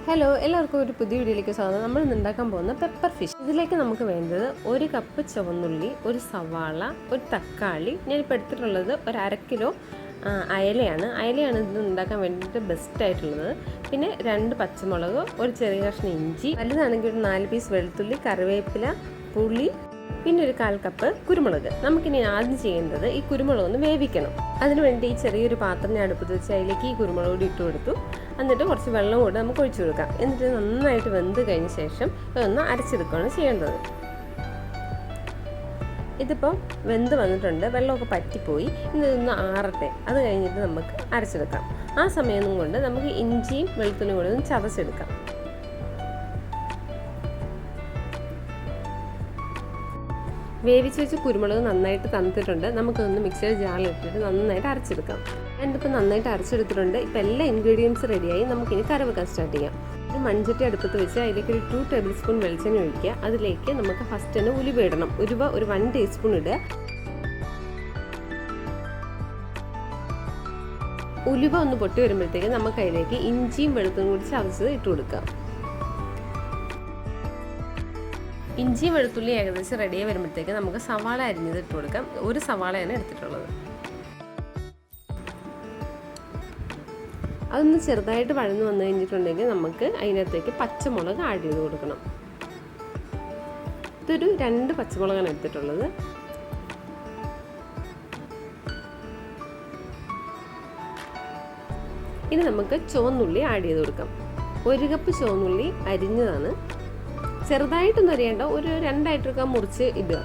Hello, എല്ലാവർക്കും ഒരു പുതിയ വീഡിയോയിലേക്ക് സ്വാഗതം. നമ്മൾ ഇന്ന് ഉണ്ടാക്കാൻ പോകുന്ന പെപ്പർ ഫിഷ്. ഇതിലേക്ക് നമുക്ക് വേണ്ടത് 1 കപ്പ് ചുവന്നുള്ളി, ഒരു സവാള, ഒരു തക്കാളി. ഞാനിപ്പോൾ എടുത്തിട്ടുള്ളത് ഒരു 1/2 കിലോ അയലയാണ് ഇത് ഉണ്ടാക്കാൻ വേണ്ടിയിട്ട് ബെസ്റ്റ് ആയിട്ടുള്ളത്. പിന്നെ 2 പച്ചമുളക്, ഒരു ചെറിയ കഷ്ണം ഇഞ്ചി, വലുതാണെങ്കിൽ ഒരു 4 പീസ് വെളുത്തുള്ളി, കറിവേപ്പില, പുളി, പിന്നെ ഒരു 1/4 കപ്പ് കുരുമുളക്. നമുക്കിനി ആദ്യം ചെയ്യേണ്ടത് ഈ കുരുമുളക് ഒന്ന് വേവിക്കണം. അതിനുവേണ്ടി ഈ ചെറിയൊരു പാത്രം ഞാൻ അടുപ്പത്ത് വെച്ച് അതിലേക്ക് ഈ കുരുമുളക് കൂടി ഇട്ട് കൊടുത്തു. എന്നിട്ട് കുറച്ച് വെള്ളം കൂടെ നമുക്ക് ഒഴിച്ചു കൊടുക്കാം. എന്നിട്ട് നന്നായിട്ട് വെന്ത് കഴിഞ്ഞ ശേഷം ഇതൊന്ന് അരച്ചെടുക്കുകയാണ് ചെയ്യേണ്ടത്. ഇതിപ്പോൾ വെന്ത് വന്നിട്ടുണ്ട്, വെള്ളമൊക്കെ പറ്റിപ്പോയി. ഇതൊന്ന് ആറട്ടെ. അത് കഴിഞ്ഞിട്ട് നമുക്ക് അരച്ചെടുക്കാം. ആ സമയം കൊണ്ട് നമുക്ക് ഇഞ്ചിയും വെളുത്തുള്ളിയും കൂടെ ഒന്ന് ചതച്ചെടുക്കാം. വേവിച്ച് വെച്ച് കുരുമുളക് നന്നായിട്ട് തണുത്തിട്ടുണ്ട്. നമുക്കൊന്ന് മിക്സിയുടെ ജാറിലിട്ടിട്ട് നന്നായിട്ട് അരച്ചെടുക്കാം. എന്നിട്ടിപ്പോൾ നന്നായിട്ട് അരച്ചെടുത്തിട്ടുണ്ട്. ഇപ്പോൾ എല്ലാ ഇൻഗ്രീഡിയൻസ് റെഡിയായി. നമുക്കിനി കറി വെക്കാൻ സ്റ്റാർട്ട് ചെയ്യാം. ഒരു മൺചട്ടി അടുപ്പത്ത് വെച്ച് അതിലേക്ക് ഒരു 2 ടേബിൾ സ്പൂൺ വെളിച്ചെണ്ണ ഒഴിക്കുക. അതിലേക്ക് നമുക്ക് ഫസ്റ്റ് തന്നെ ഉലുവ ഇടണം. ഉലുവ ഒരു 1 ടീസ്പൂൺ ഇടുക. ഉലുവ ഒന്ന് പൊട്ടി വരുമ്പോഴത്തേക്ക് നമുക്ക് അതിലേക്ക് ഇഞ്ചിയും വെളുത്തുള്ളിയും കൂടി ചതച്ചത് ഇട്ട് കൊടുക്കാം. ഇഞ്ചിയും വെളുത്തുള്ളി ഏകദേശം റെഡിയായി വരുമ്പോഴത്തേക്ക് നമുക്ക് സവാള അരിഞ്ഞത് ഇട്ട് കൊടുക്കാം. ഒരു സവാളയാണ് എടുത്തിട്ടുള്ളത്. അതൊന്ന് ചെറുതായിട്ട് വഴന്ന് വന്നു കഴിഞ്ഞിട്ടുണ്ടെങ്കിൽ നമുക്ക് അതിനകത്തേക്ക് പച്ചമുളക് ആഡ് ചെയ്ത് കൊടുക്കണം. ഇതൊരു 2 പച്ചമുളകാണ് എടുത്തിട്ടുള്ളത്. ഇനി നമുക്ക് ചുവന്നുള്ളി ആഡ് ചെയ്ത് കൊടുക്കാം. 1 കപ്പ് ചുവന്നുള്ളി അരിഞ്ഞതാണ്. ചെറുതായിട്ടൊന്നും അരിയേണ്ട, ഒരു 2 മുറിച്ച് ഇടുക.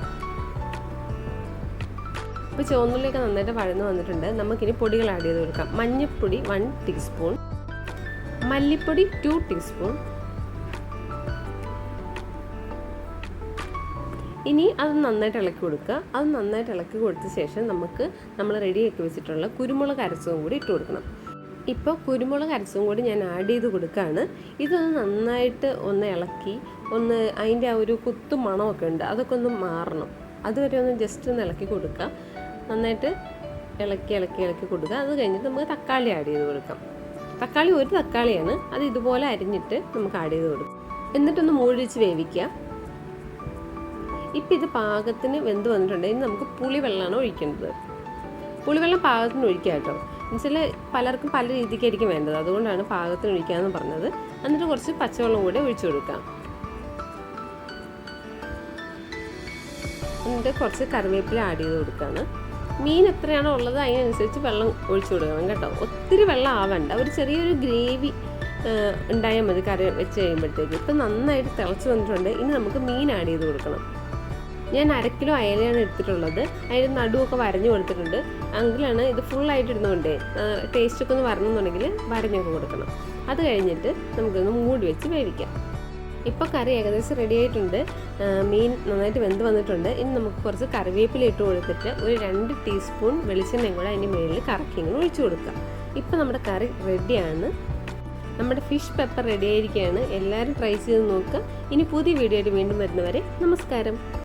ഇപ്പോൾ ചുവന്നുള്ളിയൊക്കെ നന്നായിട്ട് വഴന്ന് വന്നിട്ടുണ്ട്. നമുക്കിനി പൊടികൾ ആഡ് ചെയ്ത് കൊടുക്കാം. മഞ്ഞൾപ്പൊടി 1 ടീസ്പൂൺ, മല്ലിപ്പൊടി 2 ടീസ്പൂൺ. ഇനി അത് നന്നായിട്ട് ഇളക്കി കൊടുക്കുക. അത് നന്നായിട്ട് ഇളക്കി കൊടുത്ത ശേഷം നമ്മൾ റെഡിയാക്കി വെച്ചിട്ടുള്ള കുരുമുളക് അരച്ചതും കൂടി ഇട്ട് കൊടുക്കണം. ഇപ്പോൾ കുരുമുളക് അരച്ചതും കൂടി ഞാൻ ആഡ് ചെയ്ത് കൊടുക്കുകയാണ്. ഇതൊന്ന് നന്നായിട്ട് ഒന്ന് ഇളക്കി അതിൻ്റെ ആ ഒരു കുത്തു മണമൊക്കെ ഉണ്ട്, അതൊക്കെ ഒന്ന് മാറണം. അതുവരെ ഒന്ന് ജസ്റ്റ് ഒന്ന് ഇളക്കി കൊടുക്കുക. നന്നായിട്ട് ഇളക്കി കൊടുക്കുക. അത് കഴിഞ്ഞിട്ട് നമുക്ക് തക്കാളി ആഡ് ചെയ്ത് കൊടുക്കാം. തക്കാളി ഒരു തക്കാളിയാണ്, അത് ഇതുപോലെ അരിഞ്ഞിട്ട് നമുക്ക് ആഡ് ചെയ്ത് കൊടുക്കാം. എന്നിട്ടൊന്ന് മൂടി വെച്ച് വേവിക്കുക. ഇപ്പം ഇത് പാകത്തിന് വെന്ത് വന്നിട്ടുണ്ട്. ഇനി നമുക്ക് പുളിവെള്ളമാണ് ഒഴിക്കേണ്ടത്. പുളിവെള്ളം പാകത്തിന് ഒഴിക്കുക കേട്ടോ. എന്നുവെച്ചാൽ പലർക്കും പല രീതിക്കായിരിക്കും വേണ്ടത്, അതുകൊണ്ടാണ് പാകത്തിന് ഒഴിക്കാമെന്ന് പറഞ്ഞത്. എന്നിട്ട് കുറച്ച് പച്ചവെള്ളം കൂടെ ഒഴിച്ചു കൊടുക്കാം. എന്നിട്ട് കുറച്ച് കറിവേപ്പില ആഡ് ചെയ്ത് കൊടുക്കുകയാണ്. മീൻ എത്രയാണോ ഉള്ളത് അതിനനുസരിച്ച് വെള്ളം ഒഴിച്ചു കൊടുക്കണം കേട്ടോ. ഒത്തിരി വെള്ളം ആവണ്ട, ഒരു ചെറിയൊരു ഗ്രേവി ഉണ്ടായാൽ മതി കറി വെച്ച് കഴിയുമ്പോഴത്തേക്ക്. ഇപ്പം നന്നായിട്ട് തിളച്ച് വന്നിട്ടുണ്ട്. ഇനി നമുക്ക് മീൻ ആഡ് ചെയ്ത് കൊടുക്കണം. ഞാൻ 1/2 കിലോ അയലയാണ് എടുത്തിട്ടുള്ളത്. അതിന് നടുവൊക്കെ വരഞ്ഞു കൊടുത്തിട്ടുണ്ട്. എങ്കിലാണ് ഇത് ഫുള്ളായിട്ട് ഇടുന്നതുകൊണ്ടേ ടേസ്റ്റൊക്കെ ഒന്ന് വരണമെന്നുണ്ടെങ്കിൽ വരഞ്ഞൊക്കെ കൊടുക്കണം. അത് കഴിഞ്ഞിട്ട് നമുക്കൊന്ന് മൂടി വെച്ച് വേവിക്കാം. ഇപ്പോൾ കറി ഏകദേശം റെഡി ആയിട്ടുണ്ട്. മീൻ നന്നായിട്ട് വെന്ത് വന്നിട്ടുണ്ട്. ഇനി നമുക്ക് കുറച്ച് കറിവേപ്പില ഇട്ട് കൊടുത്തിട്ട് ഒരു 2 ടീസ്പൂൺ വെളിച്ചെണ്ണയും കൂടെ അതിൻ്റെ മുകളിൽ കറക്കി ഇങ്ങനെ ഒഴിച്ചു കൊടുക്കാം. ഇപ്പോൾ നമ്മുടെ കറി റെഡിയാണ്. നമ്മുടെ ഫിഷ് പെപ്പർ റെഡി ആയിരിക്കുകയാണ്. എല്ലാവരും ട്രൈ ചെയ്ത് നോക്കുക. ഇനി പുതിയ വീഡിയോ ആയിട്ട് വീണ്ടും വരുന്നവരെ നമസ്കാരം.